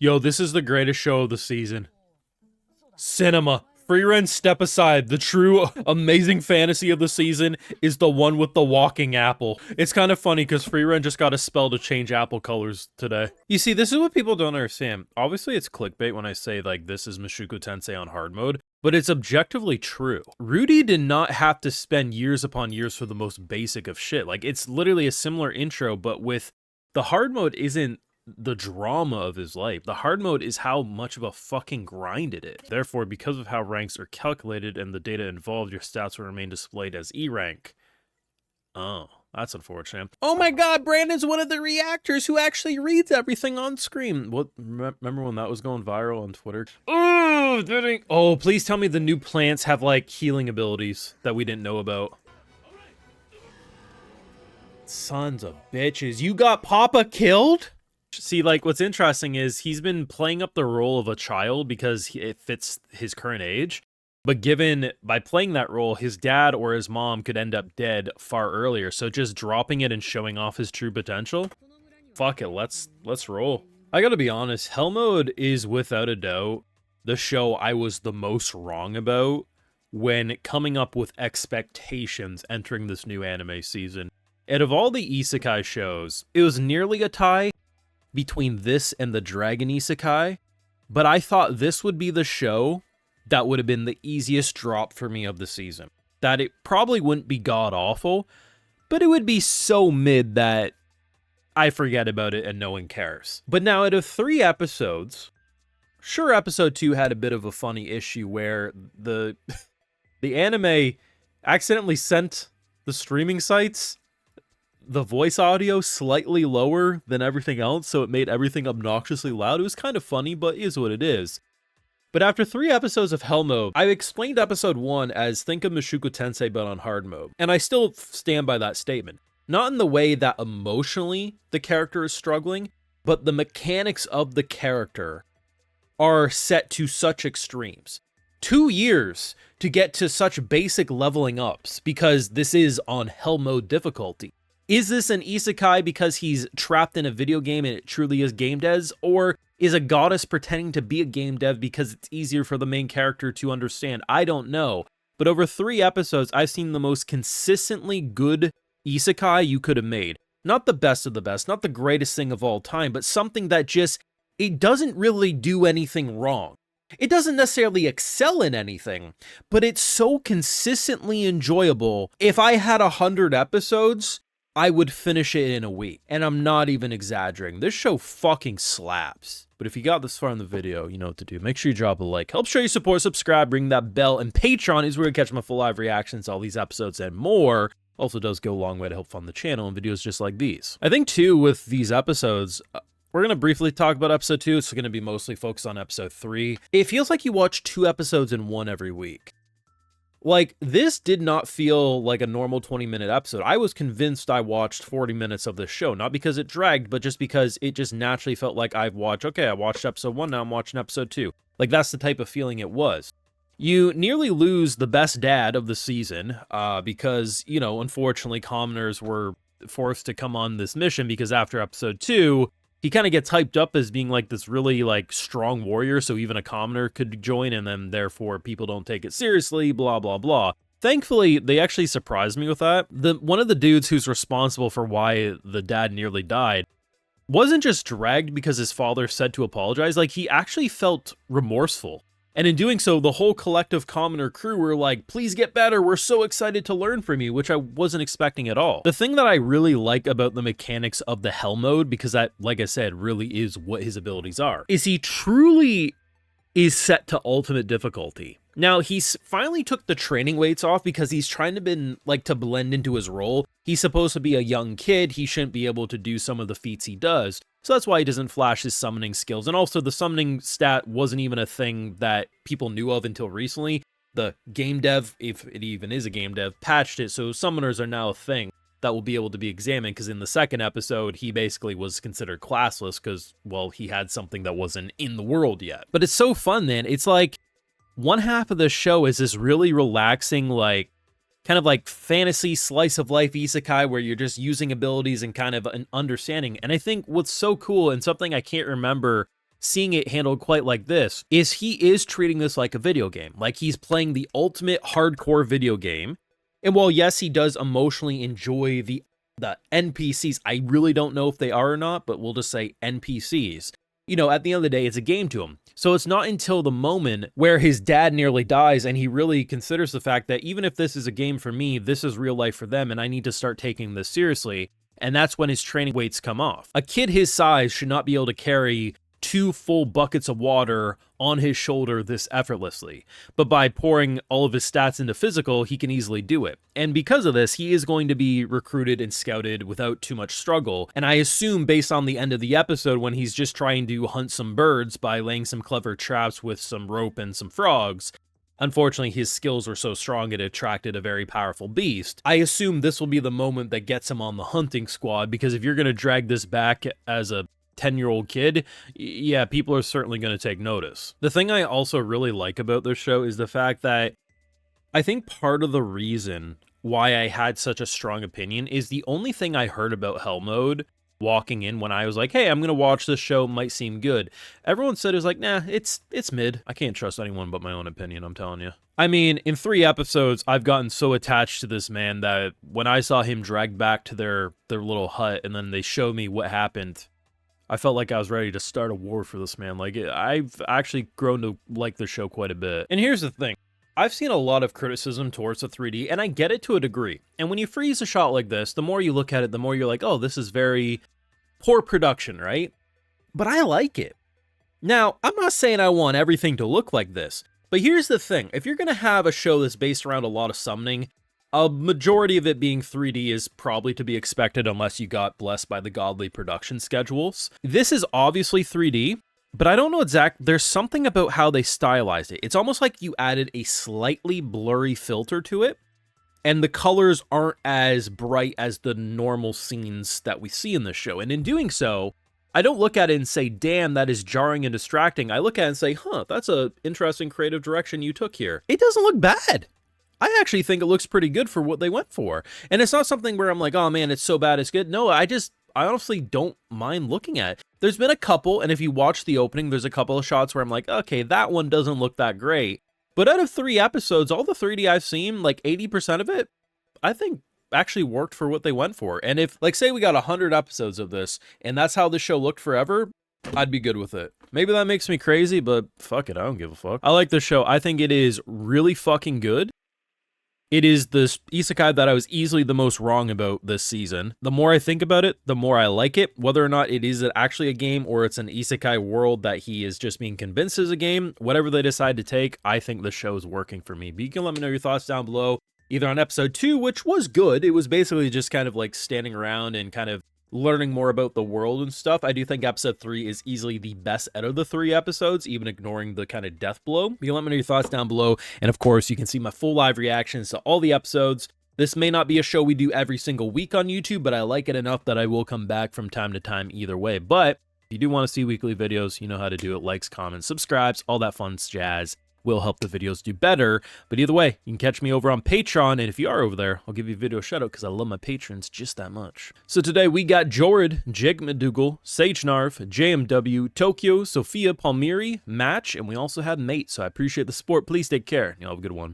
Yo, this is the greatest show of the season. Cinema. Frieren, step aside. The true amazing fantasy of the season is the one with the walking apple. It's kind of funny because Frieren just got a spell to change apple colors today. You see, this is what people don't understand. Obviously, it's clickbait when I say, like, this is Mushoku Tensei on hard mode, but it's objectively true. Rudy did not have to spend years upon years for the most basic of shit. Like, it's literally a similar intro, but with the hard mode isn't the drama of his life. The hard mode is how much of a fucking grind it is. Therefore, because of how ranks are calculated and the data involved, your stats will remain displayed as E rank. Oh, that's unfortunate. Oh my god, Brandon's one of the reactors who actually reads everything on screen. What? Remember when that was going viral on Twitter? Oh, please tell me the new plants have, like, healing abilities that we didn't know about. Sons of bitches. You got Papa killed? See, like, what's interesting is he's been playing up the role of a child because it fits his current age. But by playing that role, his dad or his mom could end up dead far earlier. So just dropping it and showing off his true potential, fuck it, let's roll. I gotta be honest, Hell Mode is without a doubt the show I was the most wrong about when coming up with expectations entering this new anime season. Out of all the Isekai shows, it was nearly a tie between this and the Dragon Isekai, but I thought this would be the show that would have been the easiest drop for me of the season. That it probably wouldn't be god-awful, but it would be so mid that I forget about it and no one cares. But now, out of 3 episodes, sure, episode 2 had a bit of a funny issue where the anime accidentally sent the streaming sites the voice audio slightly lower than everything else, so it made everything obnoxiously loud. It was kind of funny, but is what it is. But after 3 episodes of Hell Mode, I explained episode 1 as think of Mushoku Tensei but on hard mode. And I still stand by that statement. Not in the way that emotionally the character is struggling, but the mechanics of the character are set to such extremes. 2 years to get to such basic leveling ups because this is on Hell Mode difficulty. Is this an isekai because he's trapped in a video game and it truly is game devs? Or is a goddess pretending to be a game dev because it's easier for the main character to understand? I don't know. But over 3 episodes, I've seen the most consistently good isekai you could have made. Not the best of the best, not the greatest thing of all time, but something that just, it doesn't really do anything wrong. It doesn't necessarily excel in anything, but it's so consistently enjoyable. If I had 100 episodes, I would finish it in a week. And I'm not even exaggerating. This show fucking slaps. But if you got this far in the video, you know what to do. Make sure you drop a like. Help show your support, subscribe, ring that bell, and Patreon is where you catch my full live reactions to all these episodes and more. Also does go a long way to help fund the channel and videos just like these. I think too, with these episodes, we're going to briefly talk about episode 2. It's going to be mostly focused on episode 3. It feels like you watch 2 episodes in one every week. Like, this did not feel like a normal 20-minute episode. I was convinced I watched 40 minutes of this show, not because it dragged, but just because it just naturally felt like I watched episode 1, now I'm watching episode 2. Like, that's the type of feeling it was. You nearly lose the best dad of the season, because, you know, unfortunately, commoners were forced to come on this mission because after episode 2, he kind of gets hyped up as being like this really like strong warrior, so even a commoner could join, and then therefore people don't take it seriously, blah, blah, blah. Thankfully, they actually surprised me with that. One of the dudes who's responsible for why the dad nearly died wasn't just dragged because his father said to apologize, like he actually felt remorseful. And in doing so, the whole collective commoner crew were like, please get better, we're so excited to learn from you, which I wasn't expecting at all. The thing that I really like about the mechanics of the Hell Mode, because that, like I said, really is what his abilities are, is he truly is set to ultimate difficulty. Now, he's finally took the training weights off because he's trying to blend into his role. He's supposed to be a young kid, he shouldn't be able to do some of the feats he does. So that's why he doesn't flash his summoning skills. And also, the summoning stat wasn't even a thing that people knew of until recently. The game dev, if it even is a game dev, patched it, so summoners are now a thing that will be able to be examined, because in the second episode, he basically was considered classless because, well, he had something that wasn't in the world yet. But it's so fun, man. It's like, one half of the show is this really relaxing, like, kind of like fantasy slice of life isekai where you're just using abilities and kind of an understanding. And I think what's so cool, and something I can't remember seeing it handled quite like this is he is treating this like a video game. Like he's playing the ultimate hardcore video game. And while yes, he does emotionally enjoy the NPCs, I really don't know if they are or not, but we'll just say NPCs. You know, at the end of the day, it's a game to him. So it's not until the moment where his dad nearly dies and he really considers the fact that even if this is a game for me, this is real life for them and I need to start taking this seriously. And that's when his training weights come off. A kid his size should not be able to carry 2 full buckets of water on his shoulder this effortlessly. But by pouring all of his stats into physical, he can easily do it. And because of this, he is going to be recruited and scouted without too much struggle. And I assume based on the end of the episode when he's just trying to hunt some birds by laying some clever traps with some rope and some frogs, unfortunately, his skills were so strong it attracted a very powerful beast. I assume this will be the moment that gets him on the hunting squad, because if you're going to drag this back as a 10-year-old kid, yeah, people are certainly going to take notice. The thing I also really like about this show is the fact that I think part of the reason why I had such a strong opinion is the only thing I heard about Hell Mode walking in when I was like, hey, I'm going to watch this show, might seem good. Everyone said it was like, nah, it's mid. I can't trust anyone but my own opinion, I'm telling you. I mean, in 3 episodes, I've gotten so attached to this man that when I saw him dragged back to their little hut and then they showed me what happened, I felt like I was ready to start a war for this man. Like, I've actually grown to like the show quite a bit. And here's the thing. I've seen a lot of criticism towards the 3D, and I get it to a degree. And when you freeze a shot like this, the more you look at it, the more you're like, oh, this is very poor production, right? But I like it. Now, I'm not saying I want everything to look like this, but here's the thing. If you're going to have a show that's based around a lot of summoning, a majority of it being 3D is probably to be expected unless you got blessed by the godly production schedules. This is obviously 3D, but I don't know exactly. There's something about how they stylized it. It's almost like you added a slightly blurry filter to it, and the colors aren't as bright as the normal scenes that we see in this show. And in doing so, I don't look at it and say, damn, that is jarring and distracting. I look at it and say, huh, that's an interesting creative direction you took here. It doesn't look bad. I actually think it looks pretty good for what they went for. And it's not something where I'm like, oh man, it's so bad it's good. No, I honestly don't mind looking at it. There's been a couple, and if you watch the opening, there's a couple of shots where I'm like, okay, that one doesn't look that great. But out of 3 episodes, all the 3D I've seen, like 80% of it, I think actually worked for what they went for. And if, like, say we got 100 episodes of this, and that's how the show looked forever, I'd be good with it. Maybe that makes me crazy, but fuck it, I don't give a fuck. I like the show. I think it is really fucking good. It is the isekai that I was easily the most wrong about this season. The more I think about it, the more I like it. Whether or not it is actually a game or it's an isekai world that he is just being convinced is a game, whatever they decide to take, I think the show is working for me. But you can let me know your thoughts down below, either on episode 2, which was good. It was basically just kind of like standing around and kind of learning more about the world and stuff. I do think episode 3 is easily the best out of the 3 episodes, even ignoring the kind of death blow. You can let me know your thoughts down below. And of course, you can see my full live reactions to all the episodes. This may not be a show we do every single week on YouTube, but I like it enough that I will come back from time to time either way. But if you do want to see weekly videos, you know how to do it. Likes, comments, subscribes, all that fun jazz will help the videos do better. But either way, you can catch me over on Patreon, and if you are over there, I'll give you a video shout out because I love my patrons just that much. So today we got Jorid, Jake McDougal, Sage Narv, JMW, Tokyo, Sophia Palmieri, Match, and we also had Mate. So I appreciate the support. Please take care. Y'all have a good one.